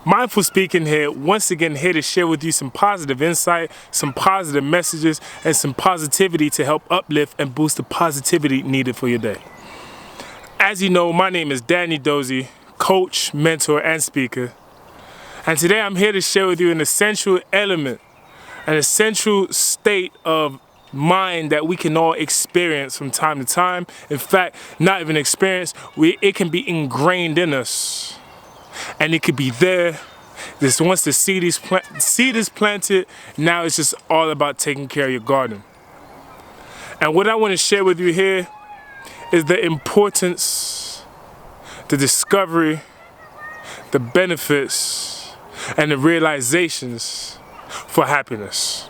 Mindful Speaking here, once again here to share with you some positive insight, some positive messages, and some positivity to help uplift and boost the positivity needed for your day. As you know, my name is Danny Dozie, coach, mentor, and speaker. And today I'm here to share with you an essential element, an essential state of mind that we can all experience from time to time. In fact, not even experience, it can be ingrained in us. And it could be there. Once the seed is planted, now it's just all about taking care of your garden. And what I want to share with you here is the importance, the discovery, the benefits, and the realizations for happiness.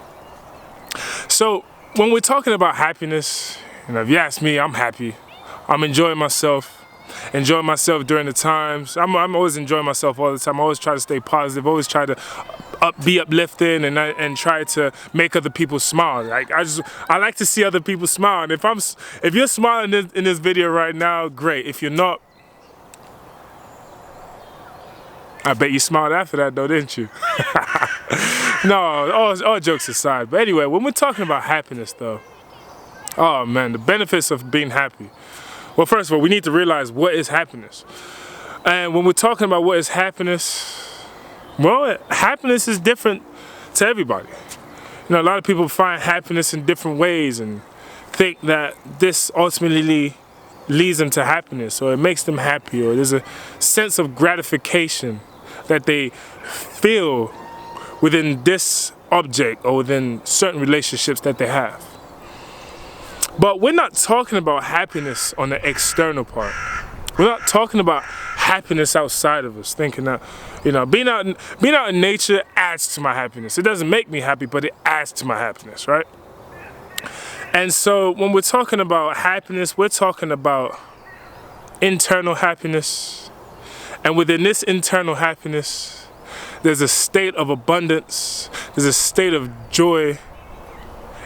So when we're talking about happiness, if you ask me, I'm happy. I'm enjoying myself during the times. I'm always enjoying myself all the time. I always try to stay positive, always try to be uplifting and try to make other people smile. I like to see other people smile. And if you're smiling in this video right now, great. If you're not, I bet you smiled after that though, didn't you? No, all jokes aside. But anyway, when we're talking about happiness though, oh man, the benefits of being happy. Well, first of all, we need to realize what is happiness. And when we're talking about what is happiness, well, happiness is different to everybody. A lot of people find happiness in different ways and think that this ultimately leads them to happiness, or it makes them happy, or there's a sense of gratification that they feel within this object or within certain relationships that they have. But we're not talking about happiness on the external part. We're not talking about happiness outside of us, thinking that, being out in nature adds to my happiness. It doesn't make me happy, but it adds to my happiness, right? And so when we're talking about happiness, we're talking about internal happiness. And within this internal happiness, there's a state of abundance, there's a state of joy,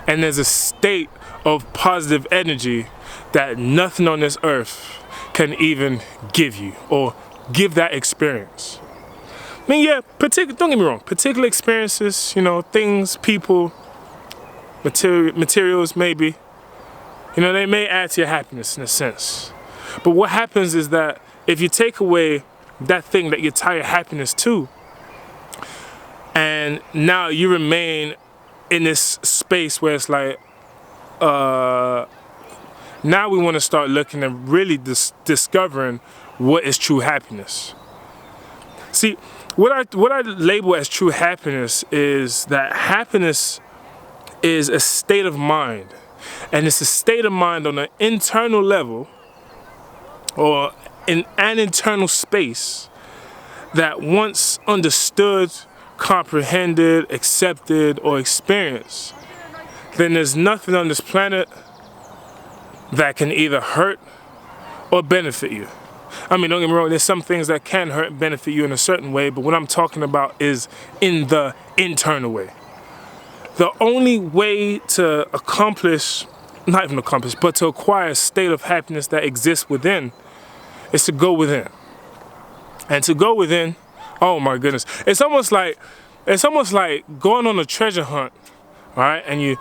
and there's a state of positive energy that nothing on this earth can even give you or give that experience. I mean, yeah, don't get me wrong, particular experiences, things, people, materials maybe, they may add to your happiness in a sense. But what happens is that if you take away that thing that you tie your happiness to, and now you remain in this space where it's like, now we want to start looking and really discovering what is true happiness. See, what I label as true happiness is that happiness is a state of mind, and it's a state of mind on an internal level or in an internal space that once understood, comprehended, accepted, or experienced, then there's nothing on this planet that can either hurt or benefit you. I mean, don't get me wrong, there's some things that can hurt and benefit you in a certain way, but what I'm talking about is in the internal way. The only way to but to acquire a state of happiness that exists within is to go within. And to go within, oh my goodness, it's almost like going on a treasure hunt. All right, and you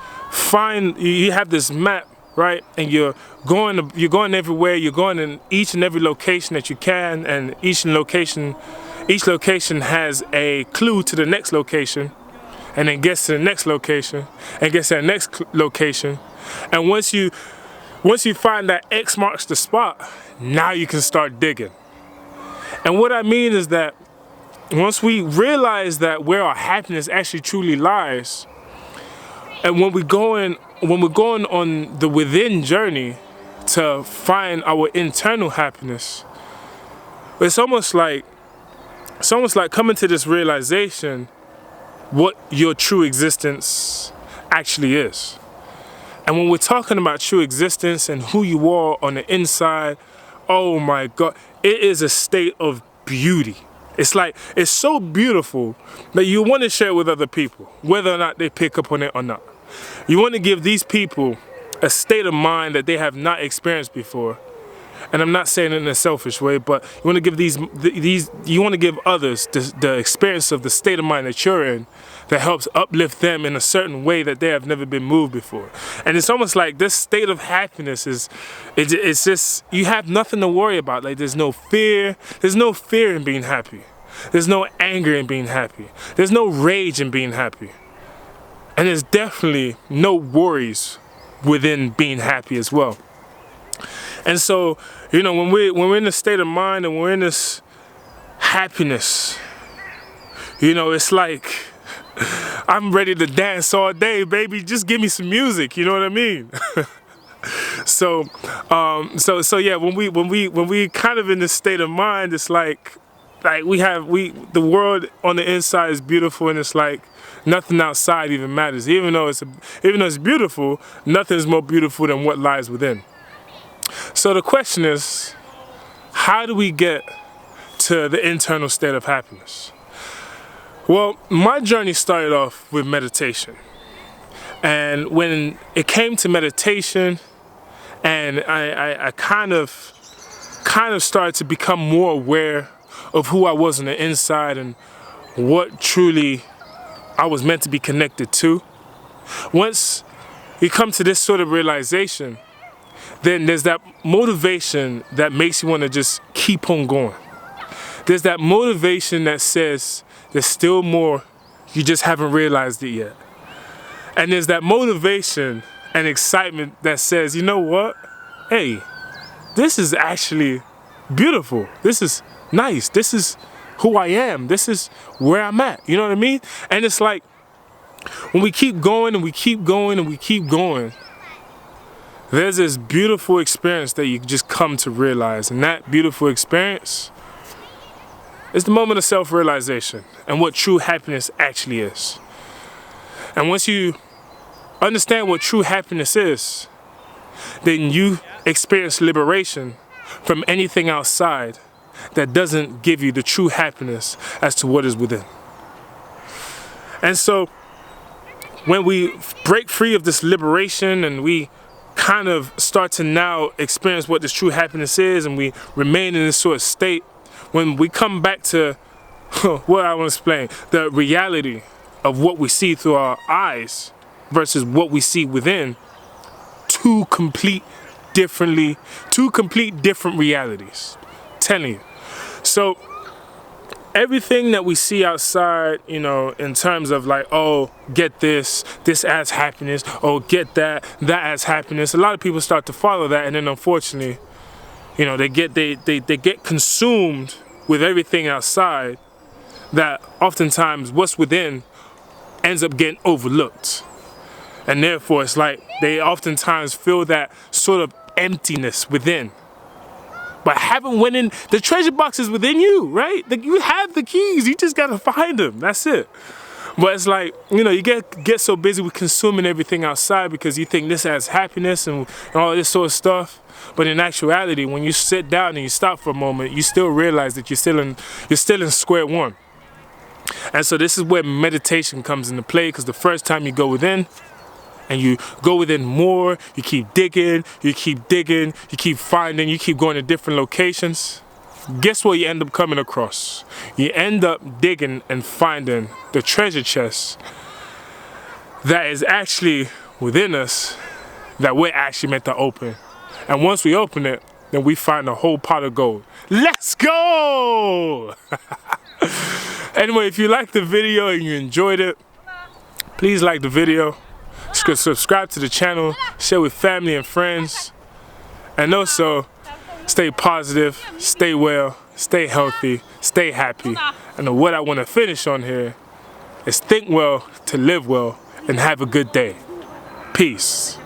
have this map, right? And you're going everywhere. You're going in each and every location that you can, and each location has a clue to the next location, and then gets to the next location, and gets to the next location. And once you find that X marks the spot, now you can start digging. And what I mean is that once we realize that where our happiness actually truly lies, and when we're going on the within journey to find our internal happiness, it's almost like coming to this realization what your true existence actually is. And when we're talking about true existence and who you are on the inside, oh my God, it is a state of beauty. It's so beautiful that you want to share it with other people, whether or not they pick up on it or not. You want to give these people a state of mind that they have not experienced before, and I'm not saying it in a selfish way, but you want to give you want to give others the experience of the state of mind that you're in, that helps uplift them in a certain way that they have never been moved before. And it's almost like this state of happiness it's just, you have nothing to worry about. Like, there's no fear in being happy. There's no anger in being happy. There's no rage in being happy. And there's definitely no worries within being happy as well. And so, you know, when we're in a state of mind and we're in this happiness, you know, it's like, I'm ready to dance all day, baby. Just give me some music, you know what I mean? So yeah, when we kind of in this state of mind, it's like the world on the inside is beautiful, and it's like nothing outside even matters. Even though it's beautiful, nothing's more beautiful than what lies within. So the question is, how do we get to the internal state of happiness? Well, my journey started off with meditation. And when it came to meditation, and I kind of started to become more aware of who I was on the inside and what truly I was meant to be connected to. Once you come to this sort of realization, then there's that motivation that makes you want to just keep on going. There's that motivation that says there's still more, you just haven't realized it yet. And there's that motivation and excitement that says, you know what? Hey, this is actually beautiful. This is nice. This is who I am. This is where I'm at. You know what I mean? And it's like, when we keep going and we keep going and we keep going, there's this beautiful experience that you just come to realize. And that beautiful experience is the moment of self-realization and what true happiness actually is. And once you understand what true happiness is, then you experience liberation from anything outside that doesn't give you the true happiness as to what is within. And so when we break free of this liberation and we kind of start to now experience what this true happiness is, and we remain in this sort of state, when we come back to what I want to explain, the reality of what we see through our eyes versus what we see within, two complete different realities. I'm telling you. So everything that we see outside, you know, in terms of like, oh, get this adds happiness, oh, get that adds happiness. A lot of people start to follow that, and then unfortunately, you know, they get consumed with everything outside, that oftentimes what's within ends up getting overlooked. And therefore, it's like they oftentimes feel that sort of emptiness within. But haven't went in, the treasure box is within you, right? You have the keys, you just gotta find them, that's it. But it's like, you know, you get so busy with consuming everything outside because you think this has happiness and all this sort of stuff. But in actuality, when you sit down and you stop for a moment, you still realize that you're still in square one. And so this is where meditation comes into play, because the first time you go within, and you go within more, you keep digging, you keep finding, you keep going to different locations. Guess what you end up coming across? You end up digging and finding the treasure chest that is actually within us, that we're actually meant to open. And once we open it, then we find a whole pot of gold. Let's go! Anyway, if you liked the video and you enjoyed it, please like the video. Subscribe to the channel, share with family and friends, and also stay positive, stay well, stay healthy, stay happy. And what I want to finish on here is think well to live well and have a good day. Peace.